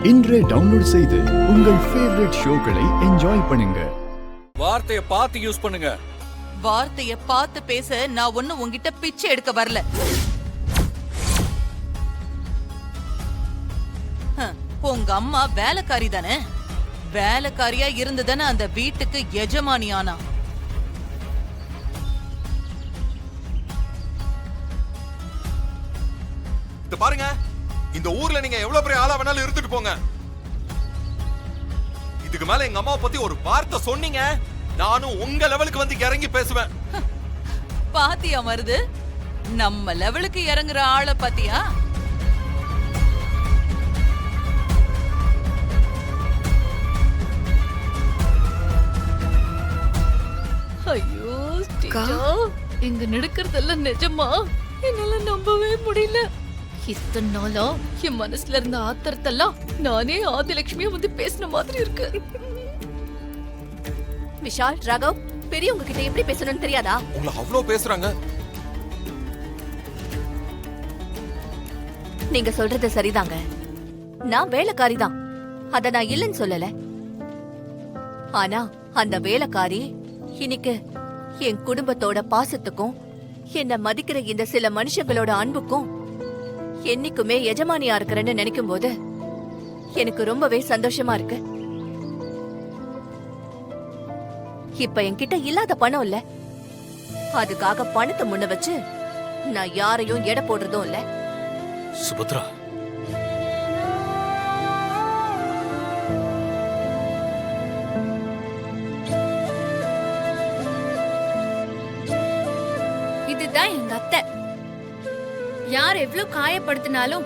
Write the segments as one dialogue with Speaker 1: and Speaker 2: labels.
Speaker 1: இன்றே டவுன்லோட் செய்து உங்கள் ஃபேவரட் ஷோக்களை என்ஜாய் பண்ணுங்க.
Speaker 2: வார்த்தைய பார்த்து யூஸ் பண்ணுங்க.
Speaker 3: வார்த்தைய பார்த்து பேச நான் ஒண்ணு உன்கிட்ட பிச்சை எடுக்க வரல. உங்க அம்மா வேலைக்காரி தானே? வேலைக்காரியா இருந்துதானே அந்த வீட்டுக்கு எஜமானி ஆனா.
Speaker 4: பாருங்க, இந்த ஊர்ல நீங்க எவ்வளவு பெரிய ஆளா வேணாலும் இருந்துட்டு போங்க. இதுக்கு மேல எங்க அம்மாவை பத்தி ஒரு வார்த்தை சொன்னீங்க, நானும் உங்க லெவலுக்கு வந்து இறங்கி பேசுவேன்.
Speaker 3: பாத்தியா மருது, நம்ம லெவலுக்கு இறங்குற ஆளை பாத்தியா? ஐயோ இங்க நடக்கிறதெல்லாம் நிஜமா? என்னால நம்பவே முடியல. இத்தனை நாளா என் மனசுல இருந்த ஆத்திரத்தெல்லாம் நானே ஆதிலட்சுமிய வந்து பேசின மாதிரி இருக்கு.
Speaker 5: விஷால், ராகவ், பெரியவங்க கிட்ட எப்படி பேசணும்னு தெரியாதா?
Speaker 4: உங்களை அவ்வளவு பேசுறாங்க.
Speaker 5: நீங்க சொல்றது சரிதாங்க. நான் வேலைக்காரி தான், அத நான் இல்லைன்னு சொல்லல. ஆனா அந்த வேலைக்காரி இன்னைக்கு என் குடும்பத்தோட பாசத்துக்கும் என்ன மதிக்கிற இந்த சில மனுஷங்களோட அன்புக்கும் என்னைக்குமே எஜமானியா இருக்கிறேன்னு நினைக்கும் போது எனக்கு ரொம்பவே சந்தோஷமா இருக்கு. இப்ப என்கிட்ட இல்லாத பணம் இல்ல, அதுக்காக பணத்தை முன்ன வச்சு நான் யாரையும் எடை போடுறதும் இல்ல.
Speaker 2: சுபத்ரா,
Speaker 6: இதுதான் எங்க அத்தை. யார் எவ்வளவு காயப்படுத்தினாலும்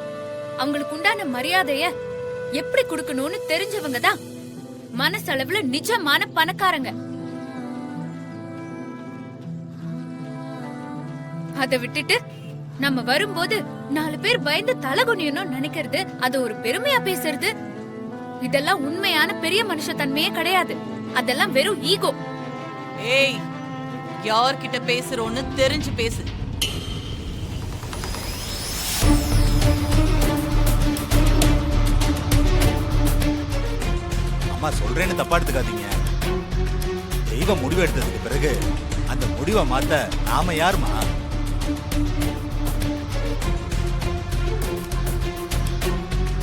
Speaker 6: அவங்களுக்கு உண்டான மரியாதைய எப்படி கொடுக்கணும்னு தெரிஞ்சவங்க தான் மனசளவுல நிஜமான பணக்காரங்க. அதை விட்டுட்டு நம்ம வரும்போது 4 பேர் பயந்து தலகுனியணும் நினைக்கிறது, அது ஒரு பெருமையா பேசுறது, இதெல்லாம் உண்மையான பெரிய மனுஷ தன்மையே கிடையாது. அதெல்லாம் வெறும் ஈகோ.
Speaker 3: ஏய், யார்கிட்ட பேசுறோன்னு தெரிஞ்சு பேசு.
Speaker 7: அம்மா, சொல்றேன்னு தப்பா எடுத்துக்காதீங்க. தெய்வம் முடிவு எடுத்ததுக்கு பிறகு அந்த முடிவை மாத்த நாம யாருமா?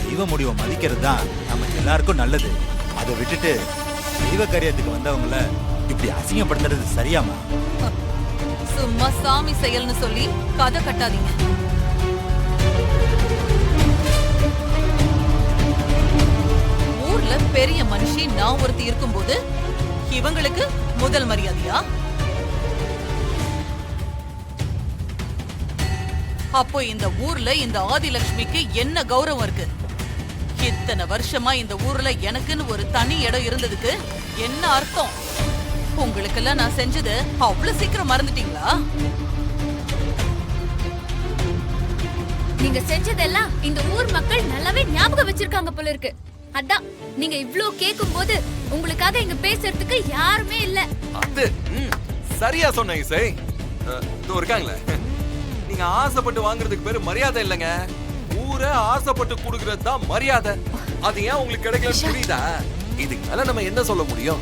Speaker 7: தெய்வ முடிவை மதிக்கிறது தான் நம்ம எல்லாருக்கும் நல்லது. அதை விட்டுட்டு தெய்வ காரியத்துக்கு வந்தவங்கள இப்படி அசிங்கப்படுத்துறது சரியாமா?
Speaker 3: சும்மா சாமி செயல்னு சொல்லி கதை கட்டாதீங்க. ஊர்ல பெரிய மனுஷி நான் ஒருத்தி இருக்கும்போது இவங்களுக்கு முதல் மரியாதையா? அப்போ இந்த ஊர்ல இந்த ஆதிலட்சுமிக்கு என்ன கௌரவம் இருக்கு? இத்தனை வருஷமா இந்த ஊர்ல எனக்குன்னு ஒரு தனி இடம் இருந்ததுக்கு என்ன அர்த்தம்? உங்களுக்கெல்லாம் நான் செஞ்சது அவ்வளவு சீக்கிரம் மறந்துட்டீங்களா?
Speaker 6: நீங்க செஞ்சதெல்லாம் இந்த ஊர் மக்கள் நல்லாவே ஞாபகம் வச்சிருக்காங்க போல இருக்கு. அதான் நீங்க இவ்ளோ கேக்கும் போது உங்களுக்காக இங்க பேசுறதுக்கு யாருமே இல்ல.
Speaker 4: அது சரியா சொன்ன இசை. இதோ இருக்காங்களே, நீங்க ஆசைப்பட்டு வாங்குறதுக்கு பேரு மரியாதை இல்லைங்க. ஊரை ஆசைப்பட்டு குடுக்கறது தான் மரியாதை. அது ஏன் உங்களுக்கு கிடைக்கல புரியுதா? இதுக்கு மேல நம்ம என்ன சொல்ல முடியும்?